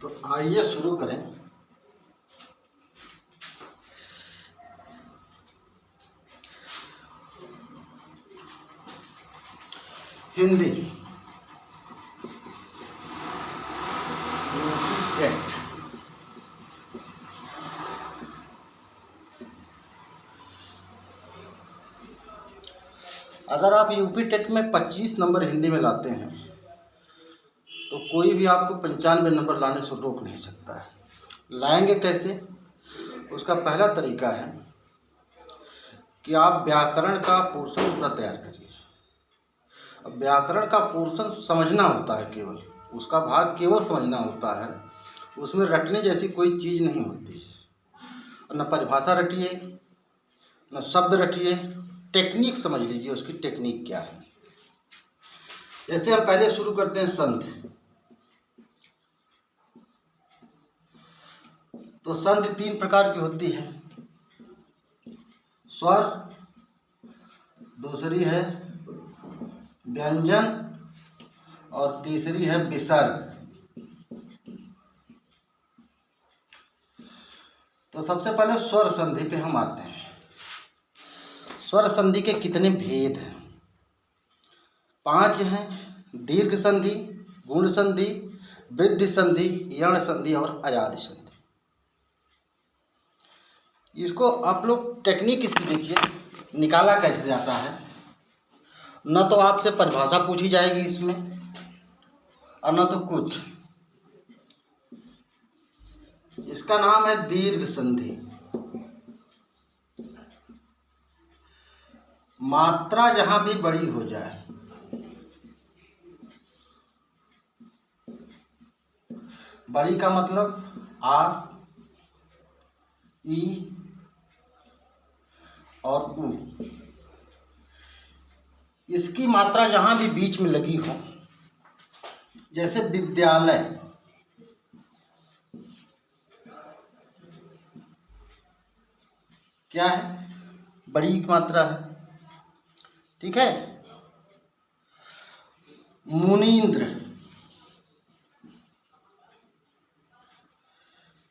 तो आइए शुरू करें। हिंदी टेट। अगर आप यूपी टेट में 25 नंबर हिंदी में लाते हैं तो कोई भी आपको 95 नंबर लाने से रोक नहीं सकता है। लाएंगे कैसे? उसका पहला तरीका है कि आप व्याकरण का पोर्शन पूरा तैयार करिए। अब व्याकरण का पोर्शन समझना होता है, केवल उसका भाग केवल समझना होता है। उसमें रटने जैसी कोई चीज़ नहीं होती है। न परिभाषा रटिए, न शब्द रटिए, टेक्निक समझ लीजिए उसकी टेक्निक क्या है। जैसे हम पहले शुरू करते हैं संधि। तो संधि 3 प्रकार की होती है। स्वर, दूसरी है व्यंजन और तीसरी है विसर्ग। तो सबसे पहले स्वर संधि पे हम आते हैं। स्वर संधि के कितने भेद हैं? 5 हैं। दीर्घ संधि, गुण संधि, वृद्धि संधि, यण संधि और अजादि संधि। इसको आप लोग टेक्निक इसकी देखिए, निकाला कैसे जाता है। न तो आपसे परिभाषा पूछी जाएगी इसमें और न तो कुछ। इसका नाम है दीर्घ संधि। मात्रा जहां भी बड़ी हो जाए, बड़ी का मतलब आ, ई और उ, इसकी मात्रा जहां भी बीच में लगी हो, जैसे विद्यालय, क्या है? बड़ी की मात्रा है, ठीक है। मुनींद्र,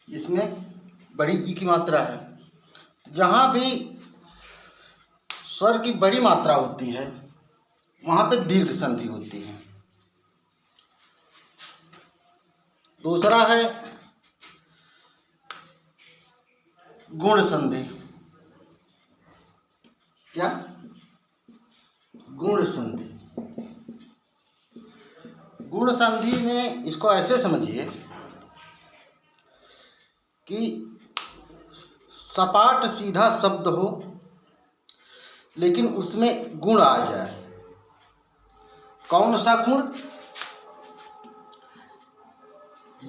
इसमें बड़ी ई की मात्रा है। जहां भी स्वर की बड़ी मात्रा होती है वहां पे दीर्घ संधि होती है। दूसरा है गुण संधि। क्या? गुण संधि। गुण संधि में इसको ऐसे समझिए कि सपाट सीधा शब्द हो लेकिन उसमें गुण आ जाए। कौन सा गुण?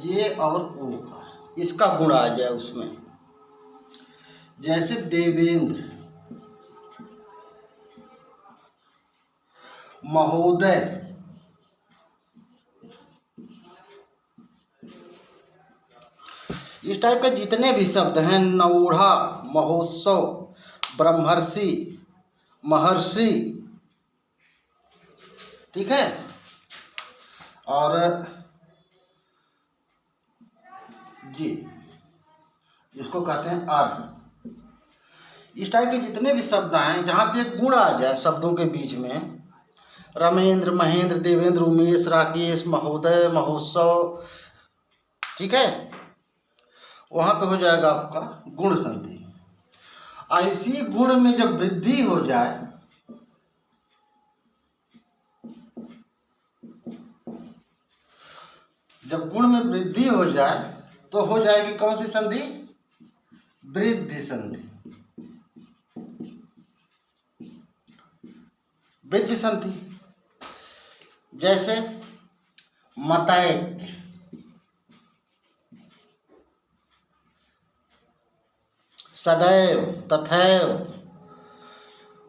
ये और वो का, इसका गुण आ जाए उसमें। जैसे देवेंद्र, महोदय, इस टाइप के जितने भी शब्द हैं, नौढ़ा, महोत्सव, ब्रह्मर्षि, महर्षि, ठीक है। और जी, इसको कहते हैं अर्थ। इस टाइप के जितने भी शब्द हैं जहाँ पे एक गुण आ जाए शब्दों के बीच में, रमेंद्र, महेंद्र, देवेंद्र, उमेश, राकेश, महोदय, महोत्सव, ठीक है, वहाँ पे हो जाएगा आपका गुण संधि। ऐसी गुण में जब वृद्धि हो जाए, जब गुण में वृद्धि हो जाए तो हो जाएगी कौन सी संधि? वृद्धि संधि। वृद्धि संधि जैसे मतैक्य, सदैव, तथैव,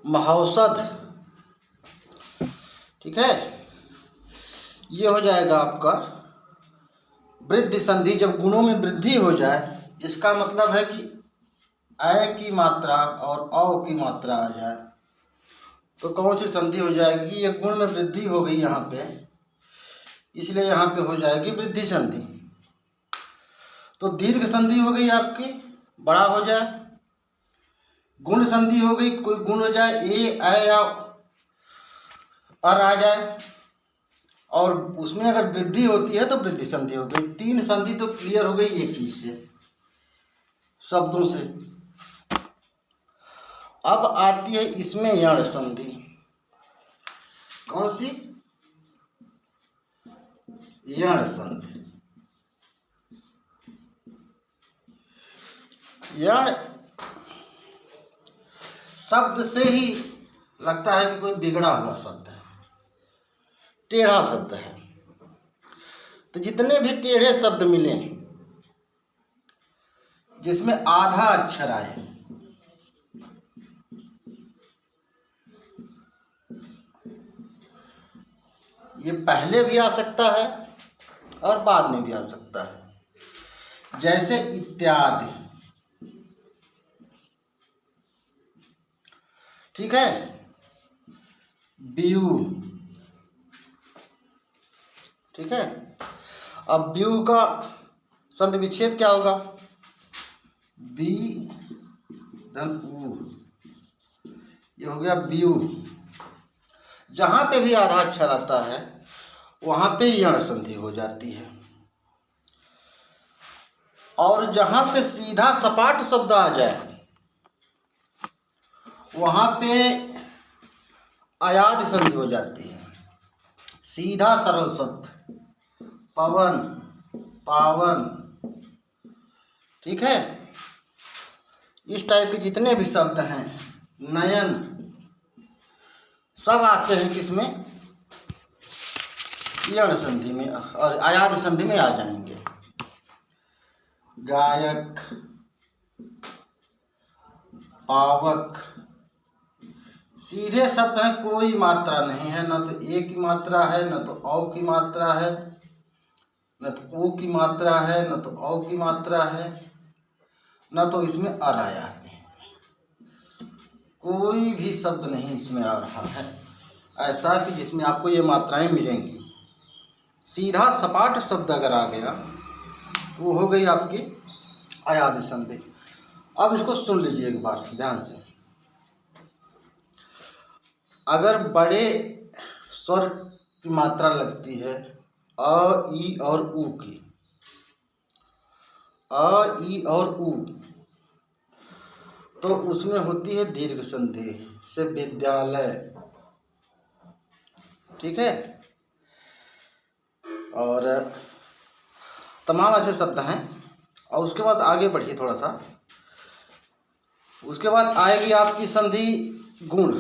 महौषध, ठीक है। ये हो जाएगा आपका वृद्धि संधि। जब गुणों में वृद्धि हो जाए, इसका मतलब है कि अ की मात्रा और औ की मात्रा आ जाए, तो कौन सी संधि हो जाएगी? ये गुण में वृद्धि हो गई यहाँ पे, इसलिए यहाँ पे हो जाएगी वृद्धि संधि। तो दीर्घ संधि हो गई आपकी, बड़ा हो जाए। गुण संधि हो गई, कोई गुण हो जाए, ए ऐ या अर आ जाए, और उसमें अगर वृद्धि होती है तो वृद्धि संधि हो गई। 3 संधि तो क्लियर हो गई एक चीज से, शब्दों से। अब आती है इसमें यण संधि। कौन सी? यण संधि। यण शब्द से ही लगता है कि कोई बिगड़ा हुआ शब्द है, टेढ़ा शब्द है। तो जितने भी टेढ़े शब्द मिले जिसमें आधा अक्षर आए, ये पहले भी आ सकता है और बाद में भी आ सकता है। जैसे इत्यादि, ठीक है, व्यूह, ठीक है। अब व्यूह का संधि विच्छेद क्या होगा? बी धन ऊ, ये हो गया व्यूह। जहां पे भी आधा अक्षर आता है वहां पे यण संधि हो जाती है, और जहां पे सीधा सपाट शब्द आ जाए वहां पे अयाद संधि हो जाती है। सीधा सरल शब्द, पवन, पावन, ठीक है, इस टाइप के जितने भी शब्द हैं, नयन, सब आते हैं किसमें? यण संधि में, और अयाद संधि में आ जाएंगे। गायक, पावक, सीधे शब्द हैं, कोई मात्रा नहीं है, न तो ए की मात्रा है, न तो औ की मात्रा है, न तो ओ की मात्रा है, न तो औ की मात्रा है, न तो इसमें अर आया है। कोई भी शब्द नहीं इसमें आ रहा है ऐसा कि जिसमें आपको ये मात्राएं मिलेंगी। सीधा सपाट शब्द अगर आ गया वो हो गई आपकी अयाद संधि। अब इसको सुन लीजिए एक बार ध्यान से। अगर बड़े स्वर की मात्रा लगती है अ, ई और ऊ की, अ, ई और ऊ, तो उसमें होती है दीर्घ संधि से विद्यालय, ठीक है। और तमाम ऐसे शब्द हैं। और उसके बाद आगे बढ़िए थोड़ा सा, उसके बाद आएगी आपकी संधि गुण।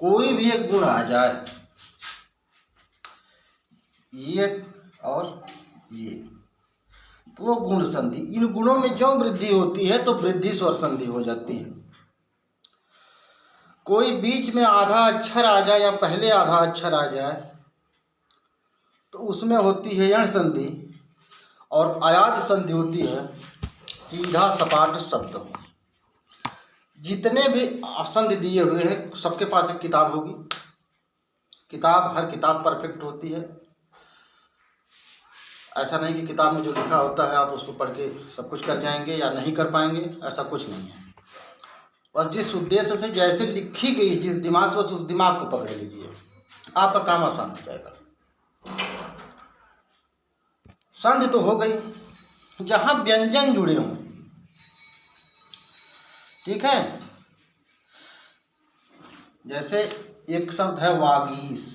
कोई भी एक गुण आ जाए, ये और ये, तो वो गुण संधि। इन गुणों में जो वृद्धि होती है तो वृद्धि स्वर संधि हो जाती है। कोई बीच में आधा अक्षर आ जाए या पहले आधा अक्षर आ जाए तो उसमें होती है यण संधि, और अयाद संधि होती है सीधा सपाट शब्द हो। जितने भी संधि दिए हुए हैं सबके पास एक किताब होगी। किताब, हर किताब परफेक्ट होती है। ऐसा नहीं कि किताब में जो लिखा होता है आप उसको पढ़ के सब कुछ कर जाएंगे या नहीं कर पाएंगे, ऐसा कुछ नहीं है। बस जिस उद्देश्य से जैसे लिखी गई, जिस दिमाग से, बस उस दिमाग को पकड़ लीजिए, आपका काम आसान हो जाएगा। संधि तो हो गई जहां व्यंजन जुड़े हों, ठीक है। जैसे एक शब्द है वागीश,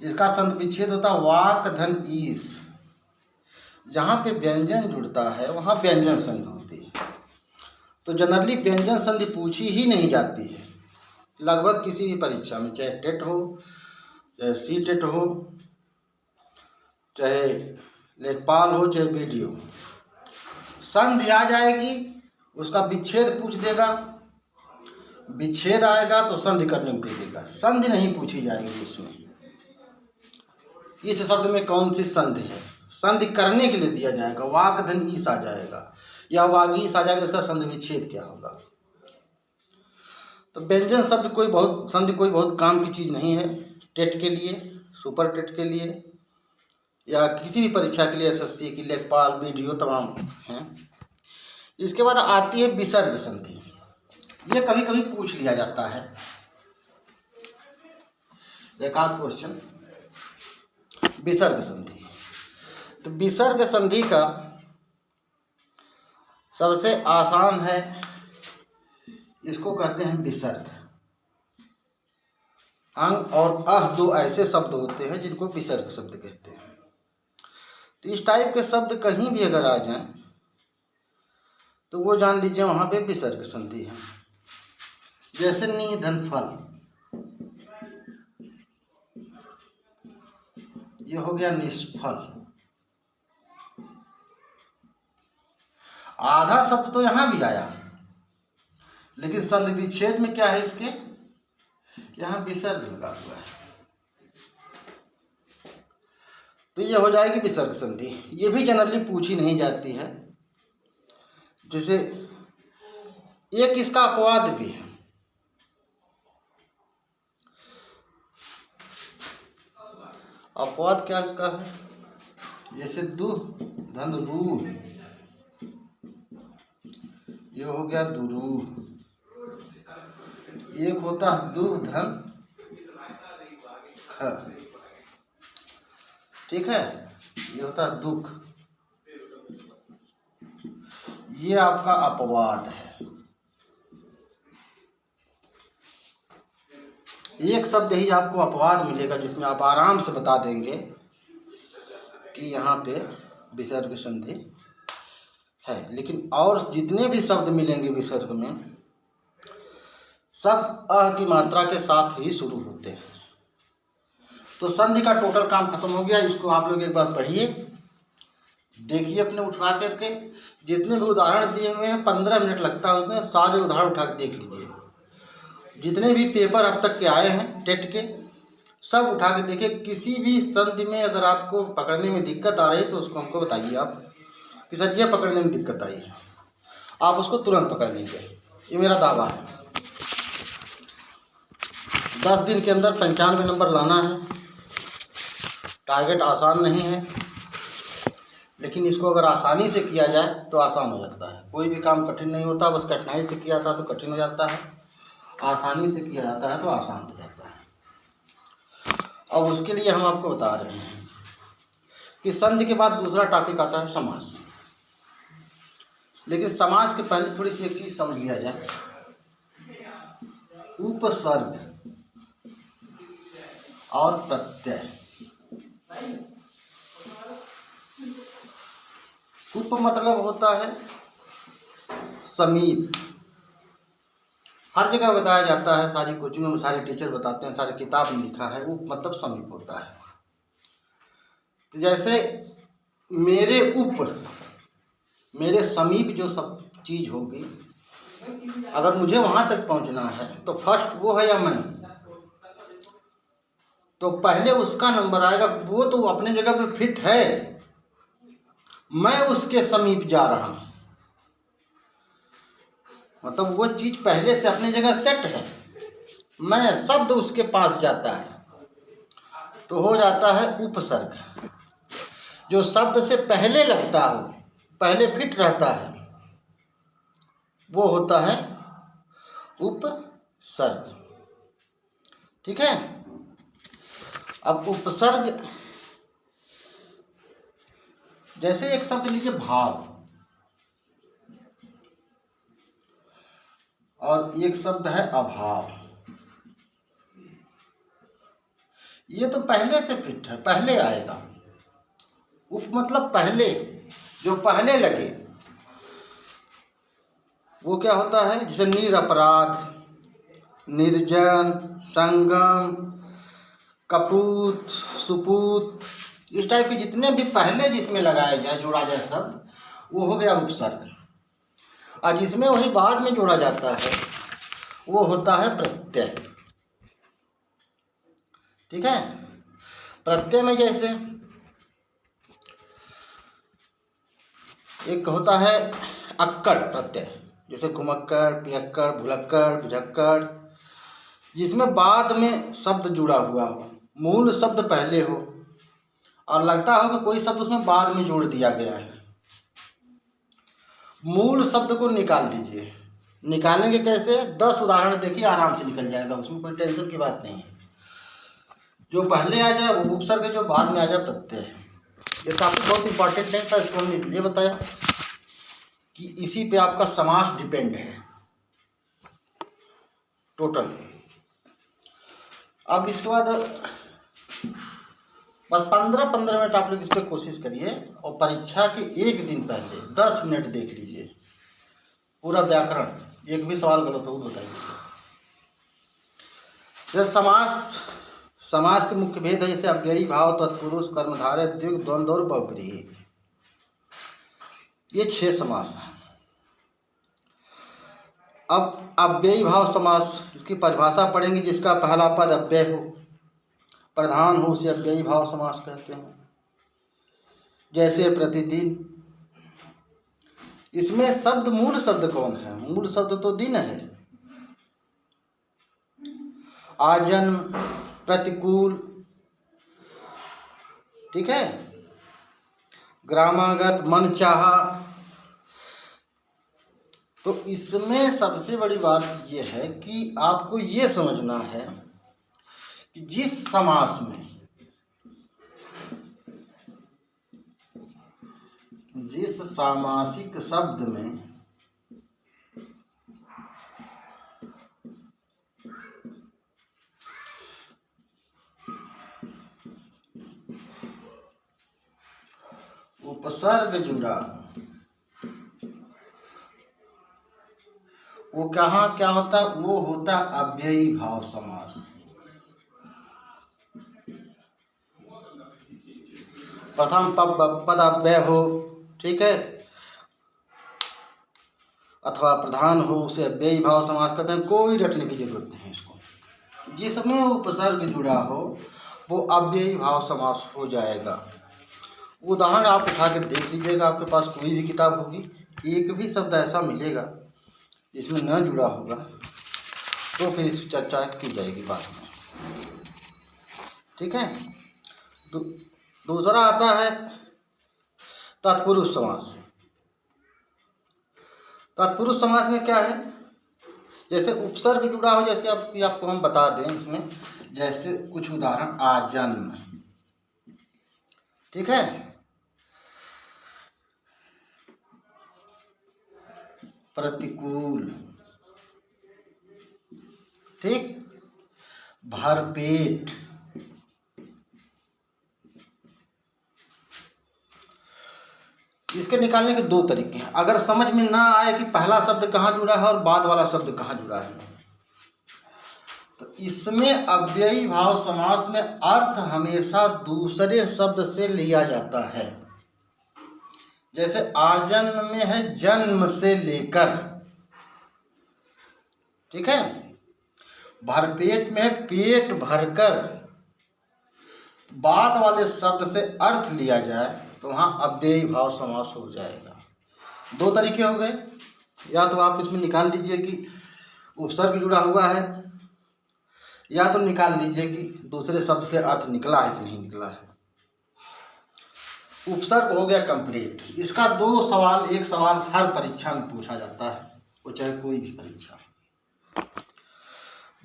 जिसका संधि विच्छेद होता है वाक धन ईश। जहां पे व्यंजन जुड़ता है वहां व्यंजन संधि होती है। तो जनरली व्यंजन संधि पूछी ही नहीं जाती है लगभग किसी भी परीक्षा में, चाहे टेट हो, चाहे सी टेट हो, चाहे लेखपाल हो, चाहे बीडी हो। संधि आ जाएगी, उसका विच्छेद पूछ देगा, विच्छेद आएगा तो संधि करने को दे देगा। संधि नहीं पूछी जाएगी उसमें, इस शब्द में कौन सी संधि है, संधि करने के लिए दिया जाएगा। वाक धन ईस आ जाएगा या वागीस आ जाएगा, इसका संधि विच्छेद क्या होगा। तो व्यंजन शब्द कोई बहुत, संधि कोई बहुत काम की चीज़ नहीं है टेट के लिए, सुपर टेट के लिए। या किसी भी परीक्षा के लिए, एसएससी की, लेखपाल, बीडीओ तमाम हैं। इसके बाद आती है विसर्ग संधि। ये कभी कभी पूछ लिया जाता है, एक आध क्वेश्चन। विसर्ग संधि, तो विसर्ग संधि का सबसे आसान है, इसको कहते हैं विसर्ग। अंग और अह दो ऐसे शब्द होते हैं जिनको विसर्ग शब्द कहते हैं। तो इस टाइप के शब्द कहीं भी अगर आ जाएं तो वो जान लीजिए वहां पे विसर्ग संधि है। जैसे निधन फल, ये हो गया निष्फल। आधा शब्द तो यहां भी आया, लेकिन संधि विच्छेद में क्या है, इसके यहां विसर्ग लगा हुआ है, तो ये हो जाएगी विसर्ग संधि। ये भी जनरली पूछी नहीं जाती है। जैसे एक इसका अपवाद भी है, अपवाद क्या इसका है, जैसे दु धन रू, ये हो गया दुरू। एक होता है दु धन ख, ठीक है, ये होता है दुख। ये आपका अपवाद है। एक शब्द ही आपको अपवाद मिलेगा जिसमें आप आराम से बता देंगे कि यहाँ पे विसर्ग संधि है। लेकिन और जितने भी शब्द मिलेंगे विसर्ग में, सब अ की मात्रा के साथ ही शुरू होते हैं। तो संधि का टोटल काम खत्म हो गया। इसको आप लोग एक बार पढ़िए, देखिए अपने उठा करके। जितने भी उदाहरण दिए हुए हैं 15 मिनट लगता है उसमें, सारे उदाहरण उठा के देख लीजिए। जितने भी पेपर अब तक के आए हैं टेट के, सब उठा के देखिए। किसी भी संधि में अगर आपको पकड़ने में दिक्कत आ रही है तो उसको हमको बताइए आप कि सर ये पकड़ने में दिक्कत आई है, आप उसको तुरंत पकड़ लेंगे। ये मेरा दावा है। 10 दिन के अंदर 95 नंबर लाना है। टारगेट आसान नहीं है, लेकिन इसको अगर आसानी से किया जाए तो आसान हो जाता है। कोई भी काम कठिन नहीं होता, बस कठिनाई से किया था तो कठिन हो जाता है, आसानी से किया जाता है तो आसान हो जाता है। अब उसके लिए हम आपको बता रहे हैं कि संधि के बाद दूसरा टॉपिक आता है समास। लेकिन समास के पहले थोड़ी सी एक चीज समझ लिया जाए। उपसर्ग और प्रत्यय। उप मतलब होता है समीप। हर जगह बताया जाता है, सारी कोचिंगों में सारे टीचर बताते हैं, सारी किताब में लिखा है, उप मतलब समीप होता है। तो जैसे मेरे उप, मेरे समीप जो सब चीज होगी, अगर मुझे वहां तक पहुंचना है तो फर्स्ट वो है या मैं, तो पहले उसका नंबर आएगा। वो तो अपने जगह पे फिट है, मैं उसके समीप जा रहा हूं, मतलब वो चीज पहले से अपनी जगह सेट है, मैं शब्द उसके पास जाता है, तो हो जाता है उपसर्ग। जो शब्द से पहले लगता हो, पहले फिट रहता है, वो होता है उपसर्ग। ठीक है। अब उपसर्ग, जैसे एक शब्द लीजिए भाव, और एक शब्द है अभाव। ये तो पहले से फिट है, पहले आएगा। उप मतलब पहले, जो पहले लगे वो क्या होता है, जैसे निरपराध, निर्जन, संगम, कपूत, सुपूत, इस टाइप के जितने भी पहले जिसमें लगाया जाए, जोड़ा जाए शब्द, वो हो गया उपसर्ग। और जिसमें वही बाद में जोड़ा जाता है वो होता है प्रत्यय। ठीक है। प्रत्यय में जैसे एक होता है अक्कड़ प्रत्यय, जैसे घुमक्कड़, पियक्कड़, भुलक्कड़, बुझक्कड़, जिसमें बाद में शब्द जुड़ा हुआ हो, मूल शब्द पहले हो और लगता हो कि कोई शब्द उसमें बाद में जोड़ दिया गया है। मूल शब्द को निकाल लीजिए। निकालेंगे कैसे? 10 उदाहरण देखिए, आराम से निकल जाएगा, उसमें कोई टेंशन की बात नहीं है। जो पहले आ जाए वो उपसर्ग, जो बाद में आ जाए प्रत्यय है। ये टॉपिक बहुत इंपॉर्टेंट नहीं था, इसको हमने इसलिए बताया कि इसी पे आपका समास डिपेंड है टोटल। अब इसके बाद बस 15-15 मिनट आप लोग इस पर कोशिश करिए, और परीक्षा के एक दिन पहले 10 मिनट देख लीजिए पूरा व्याकरण, एक भी सवाल गलत हो तो बताइए। जैसे समास के मुख्य भेद है, जैसे अव्ययी भाव, तत्पुरुष, कर्मधारय, द्विगु, द्वंद्व और बहुब्रीहि। ये 6 समास हैं। अब अव्ययी भाव समास, इसकी परिभाषा पढ़ेंगे। जिसका पहला पद अव्यय हो, प्रधान हो, उसे अव्ययी भाव समास कहते हैं। जैसे प्रतिदिन, इसमें शब्द, मूल शब्द कौन है? मूल शब्द तो दिन है। आजन्म, प्रतिकूल, ठीक है, ग्रामागत, मन चाहा। तो इसमें सबसे बड़ी बात यह है कि आपको ये समझना है कि जिस समास में, जिस सामासिक शब्द में उपसर्ग जुड़ा, वो कहाँ क्या होता है? वो होता अव्ययी भाव समास। प्रथम पद अव्यय हो, ठीक है, अथवा प्रधान हो, उसे अव्ययी भाव समास कहते हैं। कोई रटने की जरूरत नहीं है इसको। जिसमें उपसर्ग जुड़ा हो वो अव्ययी भाव समास हो जाएगा। उदाहरण आप उठा के देख लीजिएगा, आपके पास कोई भी किताब होगी, एक भी शब्द ऐसा मिलेगा जिसमें न जुड़ा होगा, तो फिर इस चर्चा की जाएगी बाद में, ठीक है। दूसरा आता है तत्पुरुष समास। तत्पुरुष समास में क्या है? जैसे उपसर्ग जुड़ा हो, जैसे आपको हम बता दें इसमें, जैसे कुछ उदाहरण, आजन्म, ठीक है, प्रतिकूल, ठीक, भरपेट, इसके निकालने के 2 तरीके हैं। अगर समझ में ना आए कि पहला शब्द कहाँ जुड़ा है और बाद वाला शब्द कहाँ जुड़ा है, तो इसमें अव्ययी भाव समास में अर्थ हमेशा दूसरे शब्द से लिया जाता है। जैसे आजन्म में है जन्म से लेकर, ठीक है, भरपेट में है पेट भरकर। बाद वाले शब्द से अर्थ लिया जाए तो वहां अव्ययी भाव समास हो जाएगा। 2 तरीके हो गए। या तो आप इसमें निकाल लीजिए कि उपसर्ग जुड़ा हुआ है, या तो निकाल लीजिए कि दूसरे शब्द से अर्थ निकला है कि नहीं निकला है। उपसर्ग हो गया कंप्लीट। इसका 2 सवाल, एक सवाल हर परीक्षा में पूछा जाता है, वो चाहे कोई भी परीक्षा।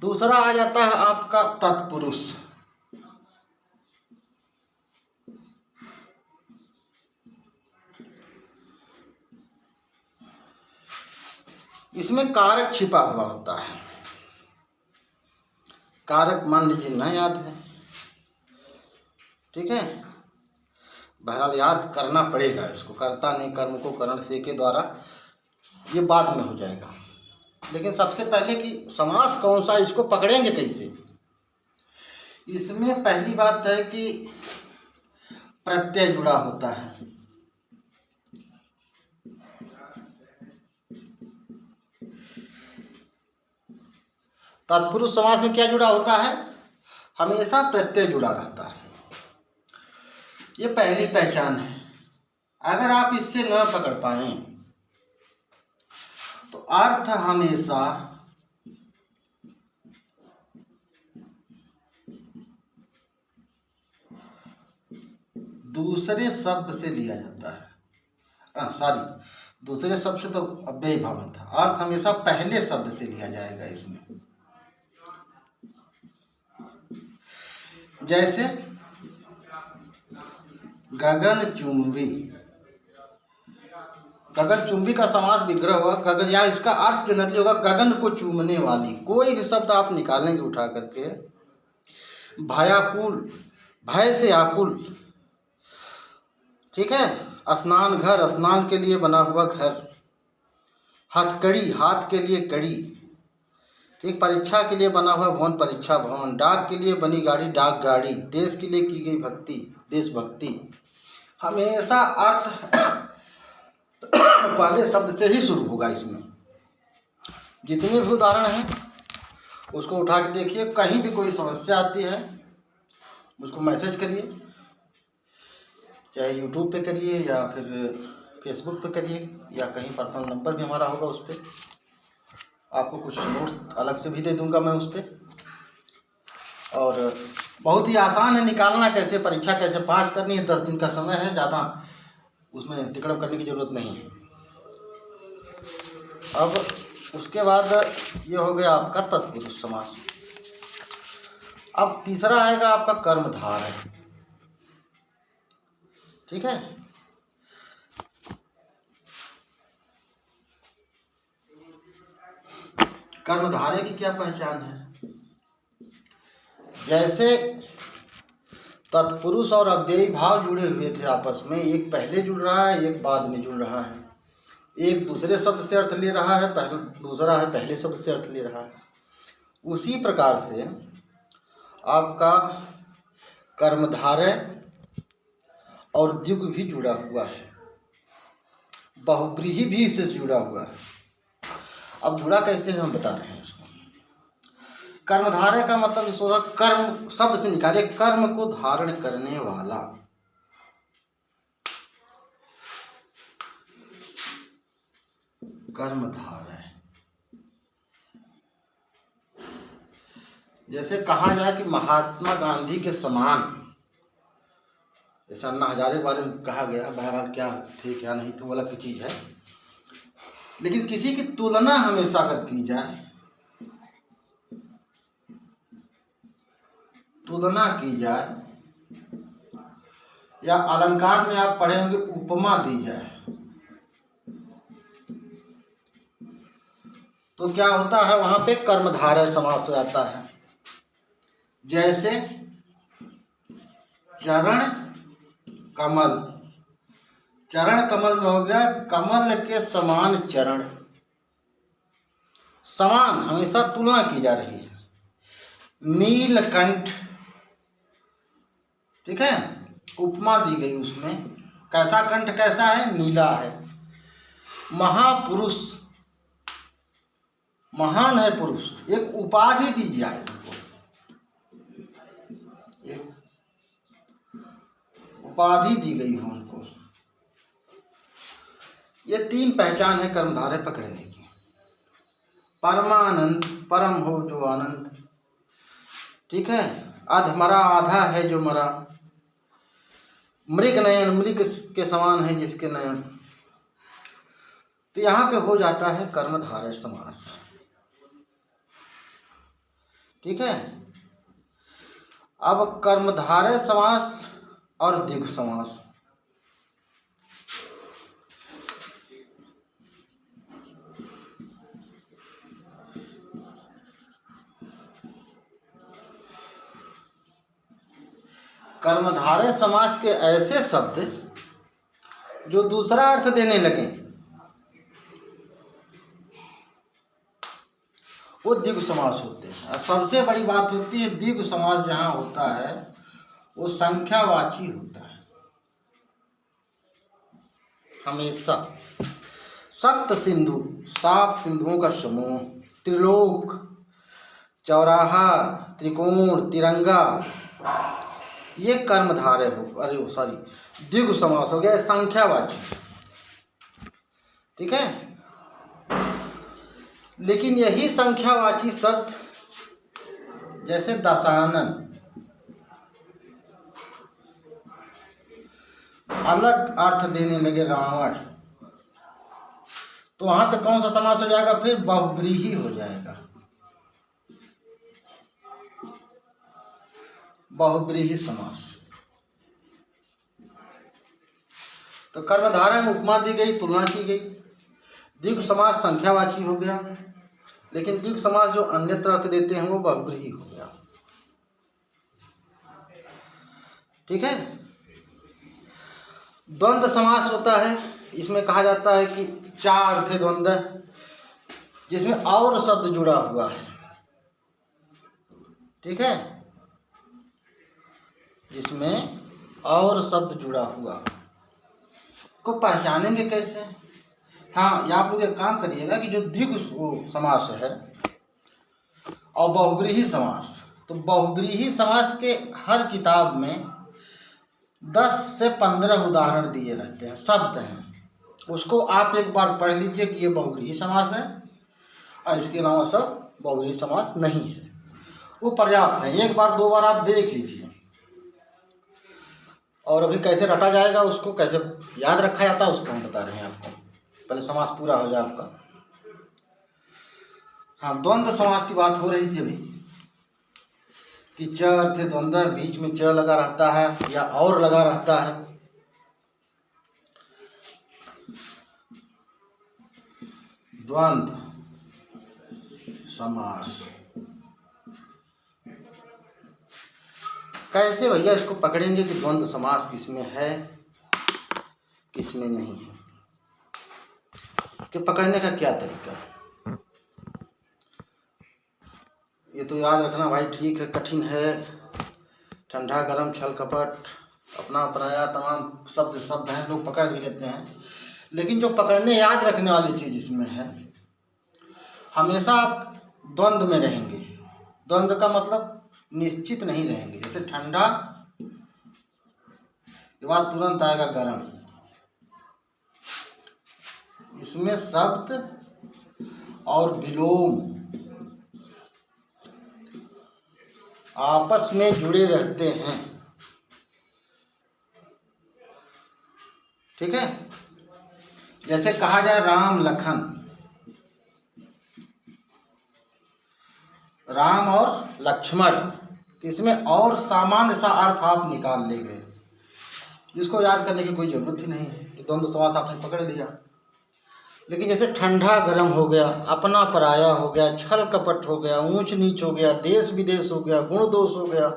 दूसरा आ जाता है आपका तत्पुरुष। इसमें कारक छिपा हुआ होता है। कारक मान लीजिए न याद है, ठीक है, बहरहाल याद करना पड़ेगा इसको। कर्ता ने कर्म को करण से के द्वारा, ये बाद में हो जाएगा। लेकिन सबसे पहले कि समास कौन सा, इसको पकड़ेंगे कैसे। इसमें पहली बात है कि प्रत्यय जुड़ा होता है। तत्पुरुष समास में क्या जुड़ा होता है? हमेशा प्रत्यय जुड़ा रहता है। ये पहली पहचान है। अगर आप इससे न पकड़ पाए तो अर्थ हमेशा दूसरे शब्द से लिया जाता है। सॉरी, दूसरे शब्द से तो अव्ययी भाव में था, अर्थ हमेशा पहले शब्द से लिया जाएगा इसमें। जैसे गगनचुंबी, गगनचुंबी का समास विग्रह हुआ गगन, या इसका अर्थ जनरली होगा गगन को चूमने वाली। कोई भी शब्द आप निकालेंगे उठा करके, भयाकुल, भय से आकुल, ठीक है। स्नान घर, स्नान के लिए बना हुआ घर। हथकड़ी, हाथ के लिए कड़ी, ठीक। परीक्षा के लिए बना हुआ भवन, परीक्षा भवन। डाक के लिए बनी गाड़ी, डाक गाड़ी। देश के लिए की गई भक्ति, देशभक्ति। हमेशा अर्थ पहले शब्द से ही शुरू होगा इसमें। जितने भी उदाहरण हैं उसको उठा के देखिए। कहीं भी कोई समस्या आती है मुझको मैसेज करिए, चाहे यूट्यूब पे करिए या फिर फेसबुक पे करिए, या कहीं पर्सनल नंबर भी हमारा होगा, उस पर आपको कुछ नोट्स अलग से भी दे दूंगा मैं उस पर। और बहुत ही आसान है निकालना, कैसे परीक्षा कैसे पास करनी है। 10 दिन का समय है, ज़्यादा उसमें तिकड़म करने की ज़रूरत नहीं है। अब उसके बाद ये हो गया आपका तत्पुरुष समास। अब तीसरा आएगा आपका कर्मधारय, ठीक है। कर्मधारय की क्या पहचान है? जैसे तत्पुरुष और अव्ययी भाव जुड़े हुए थे आपस में, एक पहले जुड़ रहा है, एक बाद में जुड़ रहा है। एक दूसरे शब्द से अर्थ ले रहा है, दूसरा है पहले शब्द से अर्थ ले रहा है। उसी प्रकार से आपका कर्मधारय और द्विगु भी जुड़ा हुआ है, बहुब्रीहि भी इससे जुड़ा हुआ है। अब जुड़ा कैसे है हम बता रहे हैं इसको। कर्मधारय का मतलब इस होगा, कर्म शब्द से निकाले, कर्म को धारण करने वाला। कर्मधारय, जैसे कहा जाए कि महात्मा गांधी के समान, जैसे अन्ना हजारे के बारे में कहा गया, बहरहाल क्या थे क्या नहीं थे वो अलग की चीज है, लेकिन किसी की तुलना हमेशा अगर की जाए, तुलना की जाए, या अलंकार में आप पढ़े होंगे उपमा दी जाए, तो क्या होता है वहां पे कर्मधारय समास हो जाता है। जैसे चरण कमल, चरण कमल में हो गया कमल के समान चरण, समान हमेशा तुलना की जा रही है। नीलकंठ, ठीक है, उपमा दी गई उसमें, कैसा कंठ कैसा है, नीला है। महापुरुष, महान है पुरुष, एक उपाधि दी जाए उनको, एक उपाधि दी गई हो उनको। ये 3 पहचान है कर्मधारय पकड़ने की। परमानंद, परम हो जो आनंद, ठीक है। अधमरा, आधा है जो मरा। मृग नयन, मृग के समान है जिसके नयन। तो यहाँ पे हो जाता है कर्मधारय समास, ठीक है। अब कर्मधारय समास और द्विगु समास। कर्मधारय समास के ऐसे शब्द जो दूसरा अर्थ देने लगे वो द्विगु समास होते हैं। और सबसे बड़ी बात होती है द्विगु समास जहाँ होता है वो संख्यावाची होता है हमेशा। सप्त सिंधु, 7 सिंधुओं का समूह, त्रिलोक, चौराहा, त्रिकोण, तिरंगा, ये कर्मधारय हो, अरे सॉरी द्विगु समास हो गया, संख्यावाची, ठीक है। लेकिन यही संख्यावाची शब्द जैसे दशानन, अलग अर्थ देने लगे रावण, तो वहां तक कौन सा समास हो जाएगा? फिर बहुब्रीही हो जाएगा, बहुब्रीही समास। तो कर्मधारय में उपमा दी गई, तुलना की गई। द्विगु समास संख्यावाची हो गया, लेकिन द्विगु समास जो अन्यत्र अर्थ देते हैं वो बहुब्रीही हो गया। ठीक है। द्वंद्व समास होता है, इसमें कहा जाता है कि चार अर्थ है द्वंद्व, जिसमें और शब्द जुड़ा हुआ है। ठीक है, जिसमें और शब्द जुड़ा हुआ को पहचानेंगे कैसे? हाँ, ये आप लोग एक काम करिएगा कि जो द्विगु समास है और बहुब्रीही समास, तो बहुब्रीही समास के हर किताब में 10 से 15 उदाहरण दिए रहते हैं, शब्द हैं, उसको आप एक बार पढ़ लीजिए कि ये बहुब्रीही समास है और इसके अलावा सब बहुब्रीही समास नहीं है, वो पर्याप्त है। एक बार दो बार आप देख लीजिए। और अभी कैसे रटा जाएगा, उसको कैसे याद रखा जाता है, उसको हम बता रहे हैं आपको। पहले समास पूरा हो जाए आपका। हाँ, द्वंद्व समास की बात हो रही थी अभी कि च अर्थ द्वंद्व, बीच में च लगा रहता है या और लगा रहता है। द्वंद्व समास कैसे भैया इसको पकड़ेंगे कि द्वंद्व समास किसमें है किसमें नहीं है, कि पकड़ने का क्या तरीका है? ये तो याद रखना भाई, ठीक है, कठिन है। ठंडा गरम छल कपट अपना पराया तमाम शब्द हैं, लोग पकड़ भी लेते हैं, लेकिन जो पकड़ने याद रखने वाली चीज़ इसमें है, हमेशा आप द्वंद्व में रहेंगे। द्वंद्व का मतलब निश्चित नहीं रहेंगे। जैसे ठंडा के बाद तुरंत आएगा गरम, इसमें शब्द और विलोम आपस में जुड़े रहते हैं। ठीक है, जैसे कहा जाए राम लखन, राम और लक्ष्मण, तो इसमें और सामान्य सा अर्थ आप निकाल ले गए, जिसको याद करने की कोई जरूरत ही नहीं है, कि द्वंद्व समास आपने पकड़ लिया। लेकिन जैसे ठंडा गरम हो गया, अपना पराया हो गया, छल कपट हो गया, ऊंच नीच हो गया, देश विदेश हो गया, गुण दोष हो गया,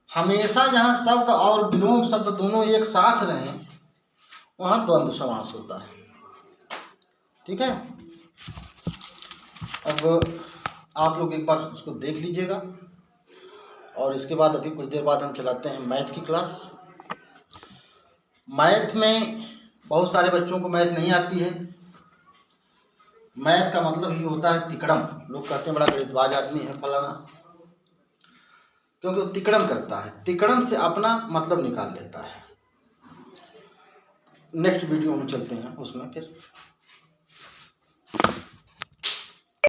हमेशा जहाँ शब्द और विलोम शब्द दोनों एक साथ रहें वहाँ द्वंद्व समास होता है। ठीक है, अब आप लोग एक बार उसको देख लीजिएगा, और इसके बाद अभी कुछ देर बाद हम चलाते हैं मैथ की क्लास। मैथ में बहुत सारे बच्चों को मैथ नहीं आती है। मैथ का मतलब ही होता है तिकड़म। लोग कहते हैं बड़ा गणितबाज आदमी है फलाना, क्योंकि वो तिकड़म करता है, तिकड़म से अपना मतलब निकाल लेता है। नेक्स्ट वीडियो में चलते हैं उसमें फिर।